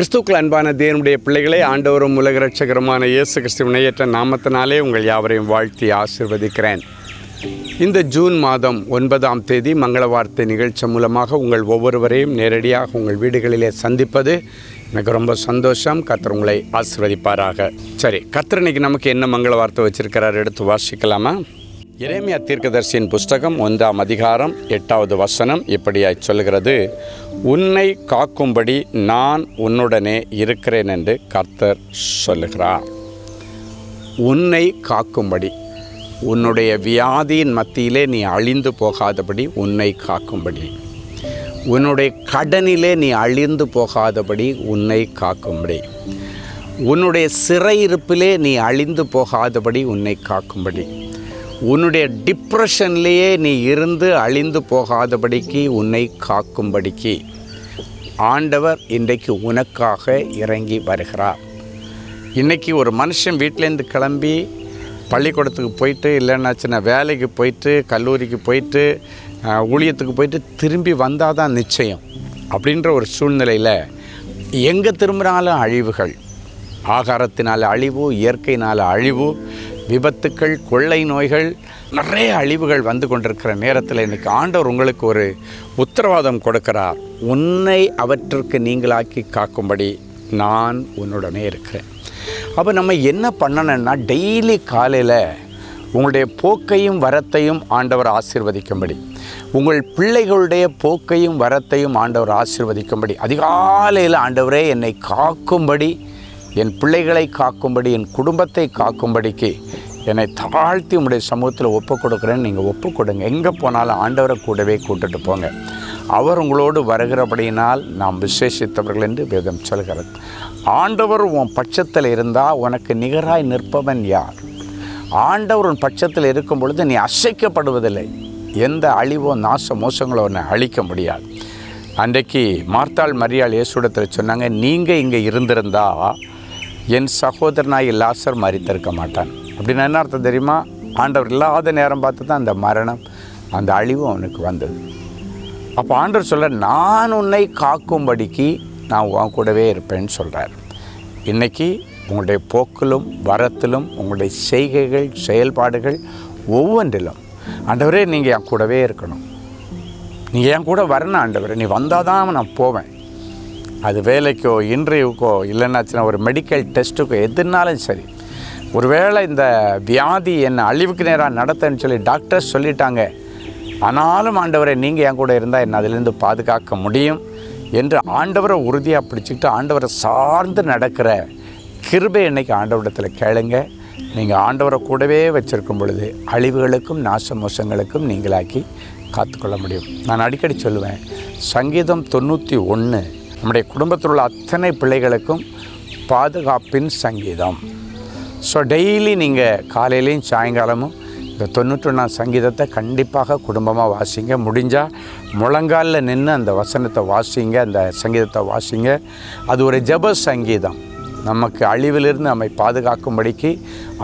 கிறிஸ்துக்கள் அன்பான தேவனுடைய பிள்ளைகளை ஆண்டவரும் உலக இரட்சகருமான இயேசு கிறிஸ்துவின் இணையற்ற நாமத்தினாலே உங்கள் யாவரையும் வாழ்த்தி ஆசீர்வதிக்கிறேன். இந்த ஜூன் மாதம் 9ஆம் தேதி மங்கள வார்த்தை நிகழ்ச்சி மூலமாக உங்கள் ஒவ்வொருவரையும் நேரடியாக உங்கள் வீடுகளிலே சந்திப்பது எனக்கு ரொம்ப சந்தோஷம். கர்த்தர் உங்களை ஆசீர்வதிப்பாராக. சரி, கர்த்தர் இன்னைக்கு நமக்கு என்ன மங்கள வார்த்தை வச்சிருக்கிறார், எடுத்து வாசிக்கலாமா? எரேமியா தீர்க்கதரிசியின் புஸ்தகம் 1ஆம் அதிகாரம் 8வது வசனம் இப்படியாய் சொல்கிறது: உன்னை காக்கும்படி நான் உன்னுடனே இருக்கிறேன் என்று கர்த்தர் சொல்லுகிறார். உன்னை காக்கும்படி, உன்னுடைய வியாதியின் மத்தியிலே நீ அழிந்து போகாதபடி உன்னை காக்கும்படி, உன்னுடைய கடனிலே நீ அழிந்து போகாதபடி உன்னை காக்கும்படி, உன்னுடைய சிறையிருப்பிலே நீ அழிந்து போகாதபடி உன்னை காக்கும்படி, உன்னுடைய டிப்ரெஷன்லேயே நீ இருந்து அழிந்து போகாதபடிக்கு உன்னை காக்கும்படிக்கு ஆண்டவர் இன்றைக்கு உனக்காக இறங்கி வருகிறார். இன்றைக்கி ஒரு மனுஷன் வீட்டிலேருந்து கிளம்பி பள்ளிக்கூடத்துக்கு போயிட்டு, இல்லைன்னாச்சுன்னா வேலைக்கு போயிட்டு, கல்லூரிக்கு போயிட்டு, ஊழியத்துக்கு போயிட்டு திரும்பி வந்தால் தான் நிச்சயம் அப்படின்ற ஒரு சூழ்நிலையில் எங்கே திரும்பினாலும் அழிவுகள், ஆகாரத்தினால் அழிவு, இயற்கையினால் அழிவு, விபத்துக்கள், கொள்ளை நோய்கள், நிறைய அழிவுகள் வந்து கொண்டிருக்கிற நேரத்தில் இன்றைக்கி ஆண்டவர் உங்களுக்கு ஒரு உத்தரவாதம் கொடுக்கிறார். உன்னை அவற்றிற்கு நீங்களாக்கி காக்கும்படி நான் உன்னுடனே இருக்கிறேன். அப்போ நம்ம என்ன பண்ணணும்னா, டெய்லி காலையில் உங்களுடைய போக்கையும் வரத்தையும் ஆண்டவர் ஆசீர்வதிக்கும்படி, உங்கள் பிள்ளைகளுடைய போக்கையும் வரத்தையும் ஆண்டவர் ஆசீர்வதிக்கும்படி, அதிகாலையில் ஆண்டவரே என்னை காக்கும்படி, என் பிள்ளைகளை காக்கும்படி, என் குடும்பத்தை காக்கும்படிக்கு என்னை தாழ்த்தி உங்களுடைய சமூகத்தில் ஒப்பு கொடுக்குறேன்னு நீங்கள் ஒப்பு கொடுங்க. எங்கே போனாலும் ஆண்டவரை கூடவே கூட்டுட்டு போங்க. அவர் உங்களோடு வருகிறபடியினால் நாம் விசேஷித்தவர்கள் என்று வேதம் சொல்கிறது. ஆண்டவர் உன் பட்சத்தில் இருந்தால் உனக்கு நிகராய் நிற்பவன் யார்? ஆண்டவர் உன் பட்சத்தில் இருக்கும் பொழுது நீ அசைக்கப்படுவதில்லை. எந்த அழிவோ நாச மோசங்களோ உன்னை அழிக்க முடியாது. அன்றைக்கு மார்த்தாள் மரியாள் இயேசுவிடத்தில் சொன்னாங்க, நீங்கள் இங்கே இருந்திருந்தா என் சகோதரனாய் லாசர் மரித்திருக்க மாட்டான். அப்படின்னு என்ன அர்த்தம் தெரியுமா? ஆண்டவர் இல்லாத நேரம் பார்த்து தான் அந்த மரணம், அந்த அழிவும் அவனுக்கு வந்தது. அப்போ ஆண்டவர் சொல்கிறார், நான் உன்னை காக்கும்படிக்கு நான் உன் கூடவே இருப்பேன்னு சொல்கிறார். இன்றைக்கி உங்களுடைய போக்கிலும் வரத்திலும், உங்களுடைய செய்கைகள், செயல்பாடுகள் ஒவ்வொன்றிலும் ஆண்டவரே நீங்கள் என் கூடவே இருக்கணும், நீங்கள் என் கூட வரணும் ஆண்டவரே, நீ வந்தால் தான் நான் போவேன். அது வேலைக்கோ, இன்டர்வியூக்கோ, இல்லைன்னாச்சுன்னா ஒரு மெடிக்கல் டெஸ்ட்டுக்கோ, எதுனாலும் சரி. ஒருவேளை இந்த வியாதி என்னை அழிவுக்கு நேராக நடத்தன்னு சொல்லி டாக்டர்ஸ் சொல்லிட்டாங்க, ஆனாலும் ஆண்டவரை நீங்கள் என் கூட இருந்தால் என்னை அதிலேருந்து பாதுகாக்க முடியும் என்று ஆண்டவரை உறுதியாக பிடிச்சிக்கிட்டு ஆண்டவரை சார்ந்து நடக்கிற கிருபை இன்னைக்கு ஆண்டவரிடத்தில் கேளுங்க. நீங்கள் ஆண்டவரை கூடவே வச்சுருக்கும் பொழுது அழிவுகளுக்கும் நாச மோசங்களுக்கும் நீங்களாக்கி காத்துக்கொள்ள முடியும். நான் அடிக்கடி சொல்லுவேன், சங்கீதம் 91 நம்முடைய குடும்பத்தில் உள்ள அத்தனை பிள்ளைகளுக்கும் பாதுகாப்பின் சங்கீதம். ஸோ டெய்லி நீங்கள் காலையிலையும் சாயங்காலமும் இந்த 91 சங்கீதத்தை கண்டிப்பாக குடும்பமாக வாசிங்க. முடிஞ்சால் முழங்காலில் நின்று அந்த வசனத்தை வாசிங்க, அந்த சங்கீதத்தை வாசிங்க. அது ஒரு ஜெப சங்கீதம். நமக்கு அழிவிலிருந்து நம்மை பாதுகாக்கும்படிக்கு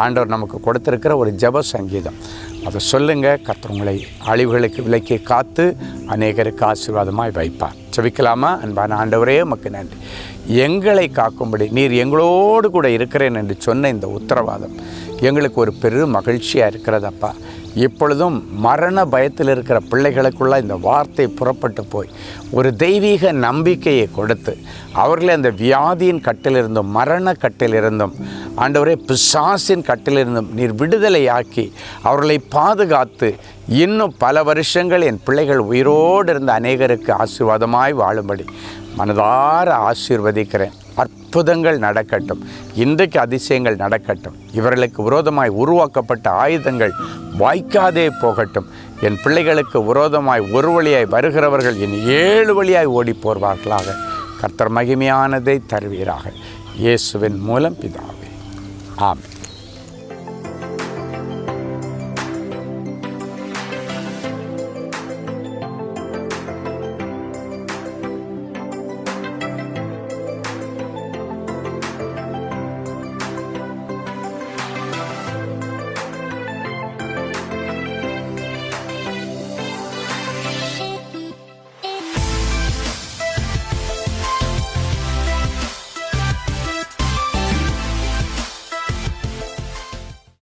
ஆண்டவர் நமக்கு கொடுத்துருக்கிற ஒரு ஜெப சங்கீதம். அதை சொல்லுங்கள். கர்த்தர் உங்களை அழிவுகளுக்கு விலக்கி காத்து அநேகருக்கு ஆசீர்வாதமாய் வைப்பார். செபிக்கலாமா? அன்பான ஆண்டவரே, உமக்கு நன்றி. எங்களை காக்கும்படி நீர் எங்களோடு கூட இருக்கிறேன் என்று சொன்ன இந்த உத்தரவாதம் எங்களுக்கு ஒரு பெரும் மகிழ்ச்சியாக இருக்கிறதப்பா. இப்பொழுதும் மரண பயத்தில் இருக்கிற பிள்ளைகளுக்குள்ள இந்த வார்த்தை புறப்பட்டு போய் ஒரு தெய்வீக நம்பிக்கையை கொடுத்து அவர்களை அந்த வியாதியின் கட்டிலிருந்தும், மரண கட்டிலிருந்தும், ஆண்டவரே பிசாசின் கட்டிலிருந்தும் நீர் விடுதலையாக்கி அவர்களை பாதுகாத்து இன்னும் பல வருஷங்கள் என் பிள்ளைகள் உயிரோடு இருந்த அநேகருக்கு ஆசீர்வாதமாய் வாழும்படி மனதார ஆசீர்வதிக்கிறேன். அற்புதங்கள் நடக்கட்டும், இன்றைக்கு அதிசயங்கள் நடக்கட்டும். இவர்களுக்கு விரோதமாய் உருவாக்கப்பட்ட ஆயுதங்கள் வாய்க்காதே போகட்டும். என் பிள்ளைகளுக்கு விரோதமாய் ஒரு வழியாய் வருகிறவர்கள் என் 7 வழியாய் ஓடி போர்வார்களாக. கர்த்தர் மகிமையானதை தருவீராக. இயேசுவின் மூலம் பிதாவே, ஆமென்.